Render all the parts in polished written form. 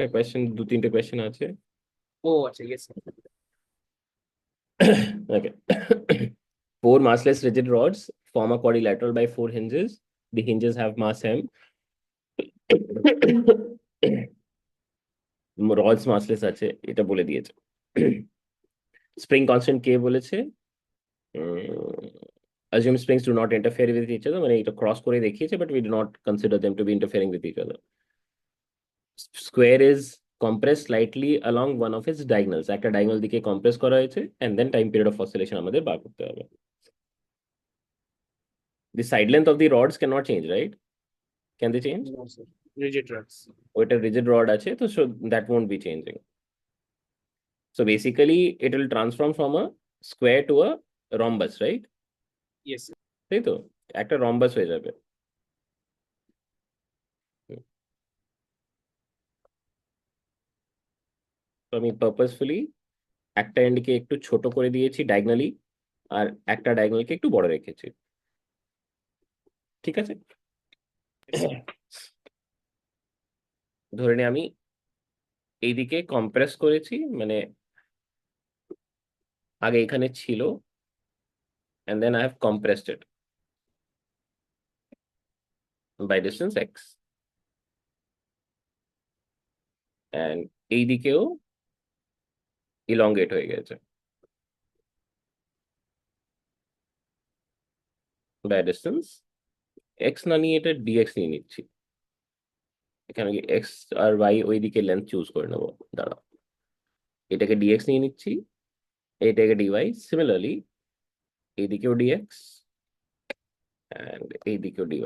একটা question, 2-3টে question আছে। ও আচ্ছা, yes. Okay. Four massless rigid rods form a quadrilateral by four hinges. The hinges have mass m. Rods massless আছে, এটা বলে দিয়েছে। স্প্রিং কনস্ট্যান্ট কে বলেছে, assume springs do not interfere with each other, মানে এটা cross করে দেখিয়েছে, but we do not consider them to be interfering with each other. Square is compressed slightly along one of its diagonals, একটা diagonal দিকে compress করা হয়েছে, and then time period of oscillation আমাদের বার করতে হবে। The side length of the rods cannot change, right? Can they change? No sir, rigid রাখস। ওইটা rigid rod আছে, তো so that won't be changing. So basically it will transform from a square to a rhombus, right? Yes. তাই তো, একটা রম্বাস হয়ে যাবে। তো আমি পারপাসফুলি একটা এন্ডকে একটু ছোট করে দিয়েছি ডায়াগনালি, আর একটা ডায়াগনালকে একটু বড় রেখেছি, ঠিক আছে? ধরে নে আমি এইদিকে কম্প্রেস করেছি, মানে আগে এখানে ছিল, and then I have compressed it by distance x, and এইদিকেও ইলংগেট হয়ে গেছে by distance x, না নিয়ে এটা dx নিয়ে নিচ্ছি। এখানে x আর y ওইদিকে লেন্থ চুজ করে নেবো, দাঁড়াও, এটাকে dx নিয়ে নিচ্ছি, এটাকে dy, সিমিলারলি এইদিকেও dx and এইদিকেও dy।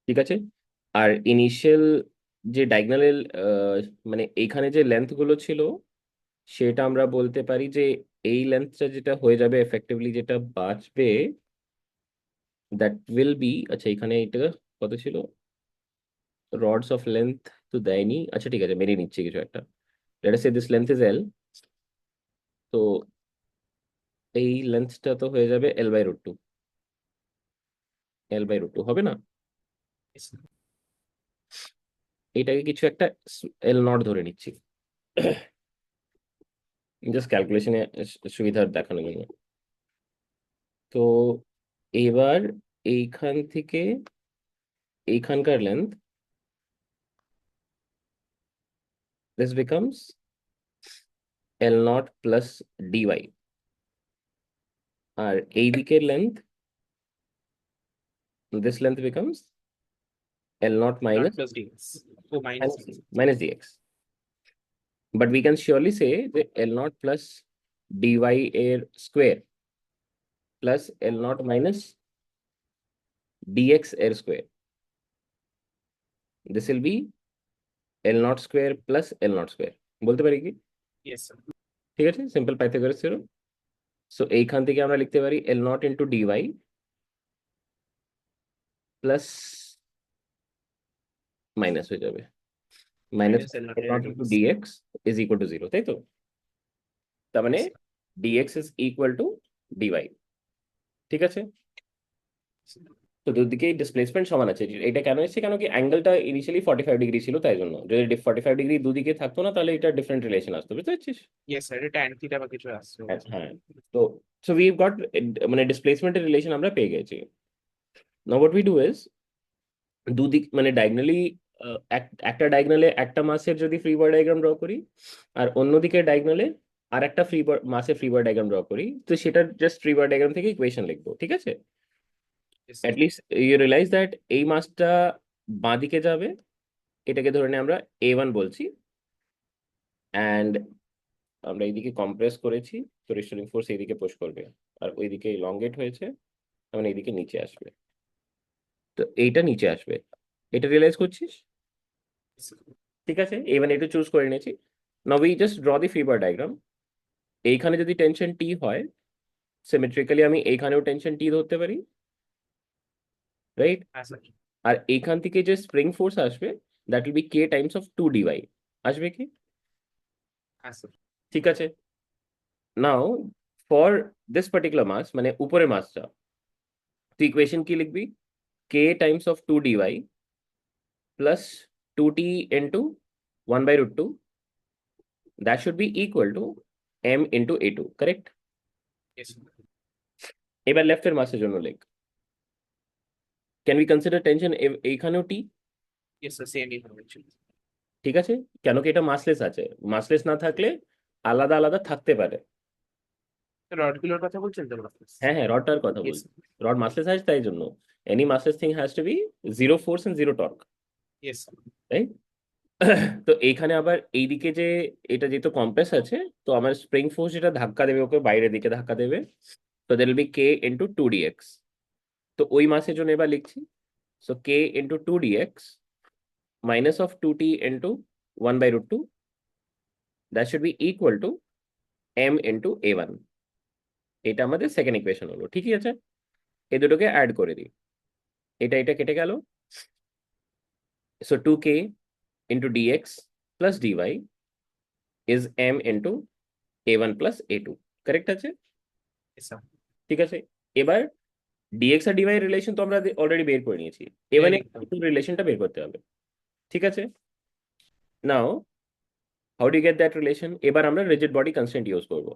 ঠিক আছে, আর ইনিশিয়াল যে ডায়াগনাল, মানে এইখানে যে লেন্থ গুলো ছিল, সেটা আমরা বলতে পারি যে এই লেন্থটা যেটা হয়ে যাবে এফেক্টিভলি, যেটা বাঁচবে, দ্যাট উইল বি, আচ্ছা এখানে এটা কত ছিল, রডস অফ লেন্থ তো দেয়নি, আচ্ছা ঠিক আছে মেনে নিচ্ছি কিছু একটা, let us say this length is এল, তো এই লেন্থটা তো হয়ে যাবে l/√2, l/√2 হবে না? এটাকে কিছু একটা l0 ধরে নিচ্ছি, জাস্ট ক্যালকুলেশনে সুবিধার দেখানোর জন্য। তো এবার এইখান থেকে এইখানকার length, this becomes l0 plus dy, আর এই দিকের length, this length becomes l0 nought minus plus DX, ও minus DX. minus dx. But we can surely say that l0 plus dy এর square plus l0 minus dx এর square, this will be l0 square plus l0 square, বলতে পারি কি? Yes sir. ঠিক আছে, simple Pythagoras theorem. So এইখান থেকে আমরা লিখতে পারি l0 into dy plus minus হয়ে যাবে minus minus L not l0 into dx is equal to 0, তাই তো? তার মানে dx is equal to dy, ঠিক আছে? তো দুদিকেই ডিসপ্লেসমেন্ট সমান আছে, এটা কেন এসেছে, কেন কি অ্যাঙ্গেলটা ইনিশিয়ালি 45 ডিগ্রি ছিল, তাই জন্য। যদি 45 ডিগ্রি দুদিকে থাকতো না, তাহলে এটা ডিফারেন্ট রিলেশন আসতো, বুঝতে পারছিস? ইয়েস স্যার, এটা ট্যান থিটা বা কিছু আসছে। হ্যাঁ, তো সো উই গট, মানে ডিসপ্লেসমেন্টের রিলেশন আমরা পেয়ে গেছি। Now what we do is, দুদিক মানে ডায়াগনালি, একটা ডায়াগনালে একটা মাসের যদি ফ্রি বডি ডায়াগ্রাম ড্র করি, আর অন্যদিকে ডায়াগনালে আর একটা মাসের ফ্রি বডি ডায়াগ্রাম ড্র করি, তো সেটা জাস্ট ফ্রি বডি ডায়াগ্রাম থেকে ইকুয়েশন লিখবো, ঠিক আছে? At least you realise that এই মাসটা বাঁ দিকে যাবে, এটাকে ধরে নিয়ে আমরা a1 বলছি, অ্যান্ড আমরা এইদিকে কম্প্রেস করেছি, তো রিস্টোরিং ফোর্স এইদিকে পুশ করবে, আর ওইদিকে লংগেট হয়েছে, মানে এইদিকে নিচে আসবে, তো এইটা নিচে আসবে, এটা রিয়েলাইজ করছিস? ঠিক আছে, a1 a2 চুজ করে নিয়েছি। Now we just draw the free body diagram. এইখানে যদি টেনশন টি হয়, সিমেট্রিক্যালি আমি এইখানেও টেনশন টি ধরতে পারি, রাইট? হ্যাঁ স্যার। আর এইখান থেকে যে স্প্রিং ফোর্স আসবে, that will be k Times of 2dy, আসবে কি? হ্যাঁ স্যার। ঠিক আছে, নাও ফর দিস পার্টিকুলার মাস মানে উপরে মাসটা তুই ইকুয়েশন কি লিখবি k Times of 2 dy plus 2t into 1/√2 that should be equal to m into a2 correct Yes, sir. এবার লেফটের মাসের জন্য লিখ ক্যান উই কনসিডার টেনশন এইখানেও টি Yes, sir. Same here actually. ঠিক আছে কেন কি এটা মাসলেস আছে মাসলেস না থাকলে আলাদা আলাদা থাকতে পারে রড গুলোর কথা বলছেন তো মাস্টার? হ্যাঁ হ্যাঁ রডটার কথা Yes, বলছি রড মাসলেস আছে তাই জন্য any massless thing has to be zero force and zero torque yes, sir. তাই তো এইখানে আবার এইদিকে যে এটা যেহেতু কম্প্রেস আছে তো আমার স্প্রিং ফোর্স যেটা ধাক্কা দেবে ওকে বাইরের দিকে ধাক্কা দেবে তো there will be K into 2dx তো ওই মাসের জন্য এবার লিখছি so K into 2dx minus of 2t into 1/√2 that should be equal to m into a1 এটা আমাদের সেকেন্ড ইকুয়েশন হলো ঠিকই আছে এই দুটোকে অ্যাড করে দিই এটা এটা কেটে গেল so 2k into dx plus dy is m into a1 plus a2 correct আছে Yes, sir. ঠিক আছে এবার dx আর dy এর রিলেশন তো আমরা অলরেডি বের করে নিয়েছি a1 এর রিলেশনটা বের করতে হবে ঠিক আছে now how do get that relation এবার আমরা রিজিড বডি কনস্ট্যান্ট ইউজ করব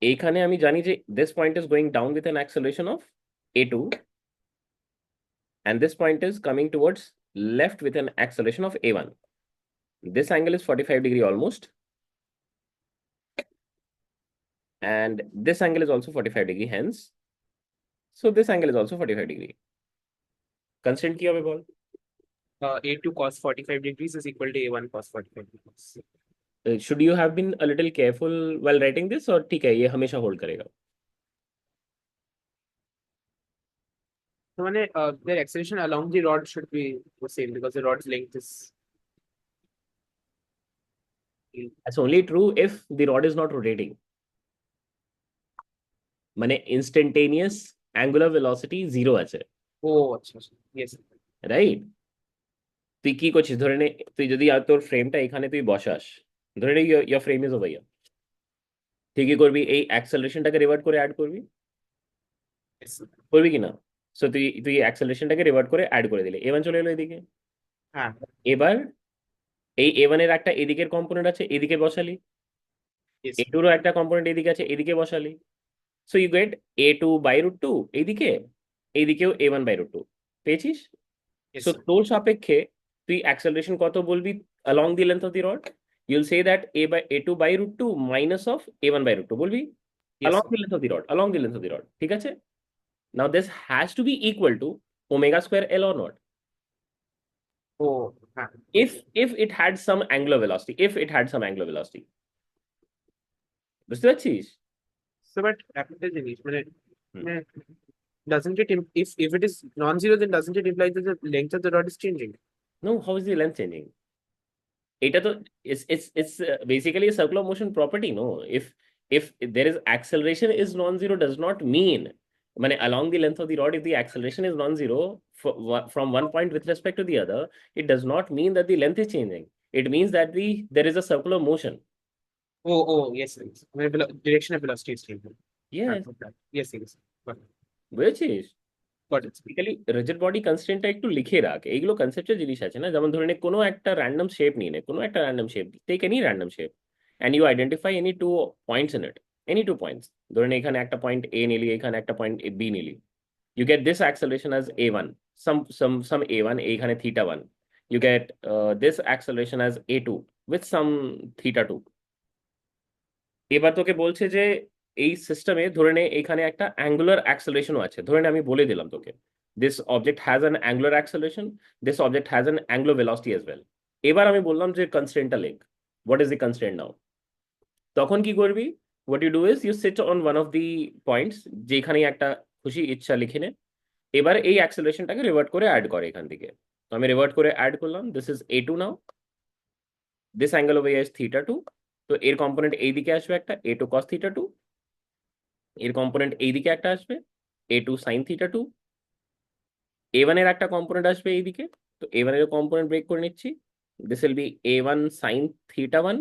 এইখানে আমি জানি যে this point is going down with an acceleration of a2 and this point is coming towards left with an acceleration of a1 this angle is 45 degree almost and this angle is also 45 degree hence so this angle is also 45 degree constant কি হবে বল A2 cos 45 degrees is equal to A1 cos 45 degrees. should you have been a little careful while writing this or ठीक है ये हमेशा hold करेगा So their acceleration along the rod should be the same because the rod's length is that's only true if the rod is not rotating মানে instantaneous angular velocity 0 আছে oh আচ্ছা yes right তুই কি করছিস ধরে নে তুই যদি আর তোর ফ্রেমটা এখানে তুই বসাস ধরে নে ইয়ার ফ্রেম ইজ ওভার হিয়ার তুই কি করবি এই অ্যাক্সেলারেশনটাকে রিভার্ট করে অ্যাড করবি yes করবি কি না সো তুই তুই অ্যাক্সেলারেশনটাকে রিভার্ট করে অ্যাড করে দিলে এ1 চলে এলো এদিকে হ্যাঁ এবার এই এ1 এর একটা এদিকের কম্পোনেন্ট আছে এদিকে বসালি yes এ2রও একটা কম্পোনেন্ট এদিকে আছে এদিকে বসালি সো ইউ গেট a2/√2 এইদিকে এইদিকেও a1/√2 পেয়েছিস yes সো তোর সাপেক্ষে তুই অ্যাক্সেলারেশন কত বলবি along the length of the rod you'll say that a2/√2 minus of a1/√2 বলবি yes along the length of the rod along the length of the rod ঠিক আছে now this has to be equal to omega square L or not oh হ্যাঁ if it had some angular velocity if it had some angular velocity বুঝতে পারছিস so but একটা জিনিস Hmm. doesn't it if it is non-zero then doesn't it imply that the length of the rod is changing? no how is the length changing এটা তো it's basically a circular motion property no if there is acceleration is non-zero does not mean মানে along the length of the rod if the acceleration is non-zero from one point with respect to the other it does not mean that the length is changing it means that there is a circular motion oh yes yes direction of velocity is changing. yes yes yes got it. বুঝেছিস got it. Basically rigid body কনস্ট্যান্টটা একটু লিখে রাখ এইগুলো conceptual জিনিস আছে না যেমন ধরে নে কোনো একটা র্যান্ডম শেপ নিয়ে নে কোনো একটা random shape take any random shape and you identify any two points in it any two points ধরে নে এখানে একটা পয়েন্ট এ নিলি এখানে একটা পয়েন্ট বি নিলি you get this acceleration as a1 some a1 এইখানে θ1 you get this acceleration as a2 with some θ2 এবার তোকে বলছে যে এই সিস্টেমে ধরে নে এখানে একটা অ্যাঙ্গুলার অ্যাক্সেলারেশনও আছে ধরে নে আমি বলে দিলাম তোকে this object has an angular acceleration this object has an angular velocity as well এবার আমি বললাম যে কনস্ট্যান্টটা লেখ what is the constraint now তখন কি করবি what you do is you sit on one of the points যেখানে একটা খুশি ইচ্ছা লিখে নে এবার এই অ্যাক্সেলারেশনটাকে রিভার্ট করে অ্যাড করে এখান থেকে তো আমি রিভার্ট করে অ্যাড করলাম this is a2 now this angle over here is θ2 তো এর কম্পোনেন্ট এইদিকে আসবে একটা a2 cos θ2 এর কম্পোনেন্ট এইদিকে একটা আসবে a2 sin θ2 a1 এর একটা কম্পোনেন্ট আসবে এইদিকে তো a1 এর কম্পোনেন্ট ব্রেক করে নিচ্ছি this will be a1 sin θ1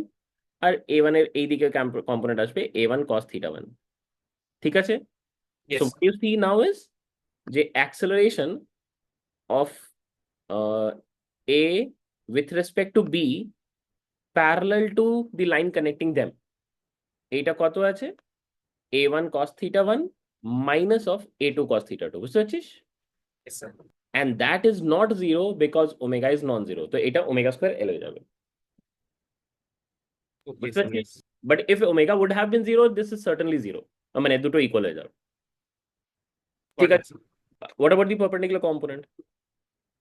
আর a1 এর এই দিকে কম্পোনেন্ট আসবে a1 cos θ1, ঠিক আছে? So Yes. what you see now is যে acceleration of A with respect to B parallel to the line connecting them, এইটা কত আছে? a1 cos θ1 minus of a2 cos θ2, বুঝতে পারছিস? Yes, sir. And that is not zero because omega is non-zero, তো এটা omega square L হয়ে যাবে, Okay, বুঝতে sir. পারছিস? Yes. But if omega would have been zero, this is certainly zero, মানে দুটো ইকুয়াল হয়ে যাবে, ঠিক Got it, আছে? sir. What about the perpendicular component?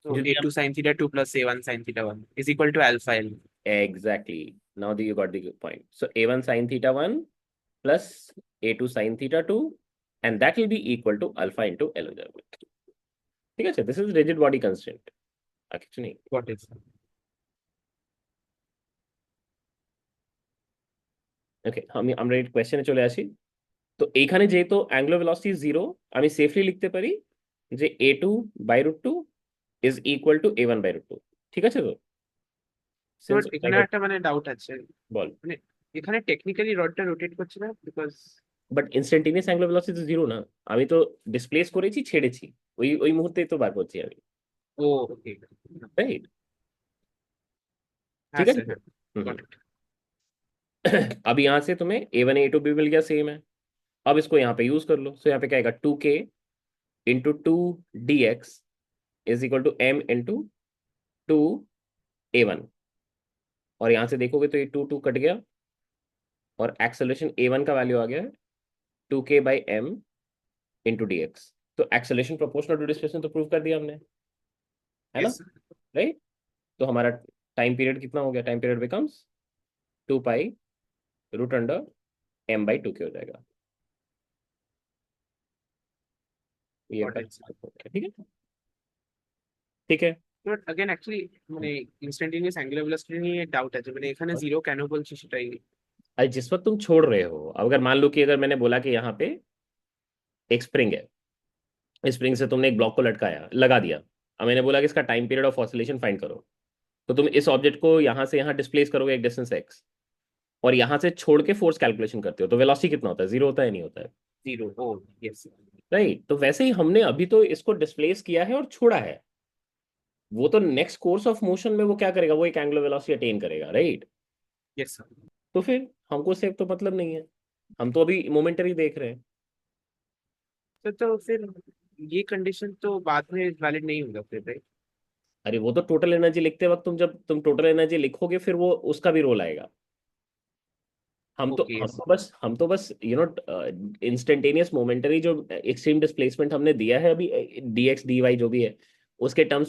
So যদি a2 sin theta 2 plus a1 sin theta 1 is equal to alpha L. exactly, now you got the point. So a1 sin θ1 plus a2 sin θ2, and that will be equal to alpha into L হয়ে যাবে, ঠিক আছে? This is rigid body constraint, আর কিছু নেই। Got it, sir. ওকে, আমরা এই কোয়েশ্চেনে চলে আসি। তো এইখানে যেহেতু অ্যাঙ্গুলার ভেলোসিটি 0, আমি সেফলি লিখতে পারি যে a2/√2 is equal to a1/√2, ঠিক আছে? তো But since এখানে omega, একটা মানে ডাউট আছে, বল। মানে এখানে টেকনিক্যালি রডটা রোটেট করছে না because but instantaneous angular velocity 0 না, আমি তো ডিসপ্লেস করেছি, ছেড়েছি, ওই মুহূর্তেই তো বার করছি আমি, ও ওকে রাইট? হ্যাঁ ঠিক আছে স্যার তো? হ্যাঁ গট ইট अब यहाँ से तुम्हें a1 a2 भी मिल गया, सेम है। अब इसको यहाँ पे यूज कर लो, सो यहाँ पे क्या आएगा, 2k into 2dx is equal to m into 2a1, और यहाँ से देखोगे तो ये 2 कट गया, और एक्सेलरेशन a1 का वैल्यू आ गया 2k/m इंटू dx। तो एक्सेलरेशन प्रोपोर्शनल टू डिस्प्लेसमेंट तो प्रूव कर दिया हमने, है ना? Yes right? तो हमारा टाइम पीरियड कितना हो गया? टाइम पीरियड बिकम्स 2π√m/2k हो जाएगा, ये गॉट इट ठीक है, ठीक है। বাট अगेन एक्चुअली মানে ইনস্ট্যান্টেনিয়াস অ্যাঙ্গুলার ভেলোসিটি নিয়ে ডাউট আছে, মানে এখানে জিরো কেন বলছি সেটাই। अरे जिस वक्त तुम छोड़ रहे हो, अगर मान लो कि अगर मैंने बोला कि यहाँ पे एक स्प्रिंग है, इस स्प्रिंग से तुमने एक ब्लॉक को लगा दिया, अब मैंने बोला कि इसका time period of oscillation find करो, तो तुम इस ऑब्जेक्ट को यहाँ से यहाँ डिस्प्लेस करोगे एक डिस्टेंस x, और यहाँ से छोड़ के फोर्स कैलकुलेशन करते हो, तो वेलोसिटी कितना होता है? 0 होता है, नहीं होता है? जीरो ओ यस राइट? तो वैसे ही हमने अभी तो इसको डिस्प्लेस किया है और छोड़ा है, वो तो नेक्स्ट कोर्स ऑफ मोशन में वो क्या करेगा, वो एक एंगुलर वेलोसिटी अटेन करेगा, राइट? Yes sir. तो फिर हमको सिर्फ तो मतलब नहीं है, हम तो अभी मोमेंटरी देख रहे हैं। तो फिर ये कंडीशन तो बाद में वैलिड नहीं होगा फिर, राइट? अरे वो तो टोटल एनर्जी लिखते वक्त जब तुम टोटल एनर्जी लिखोगे, फिर वो उसका भी रोल आएगा। ओके हम तो बस इंस्टेंटेनियस मोमेंटरी जो एक्सट्रीम डिस्प्लेसमेंट हमने दिया है अभी, dx dy जो भी है, उसके टर्म्स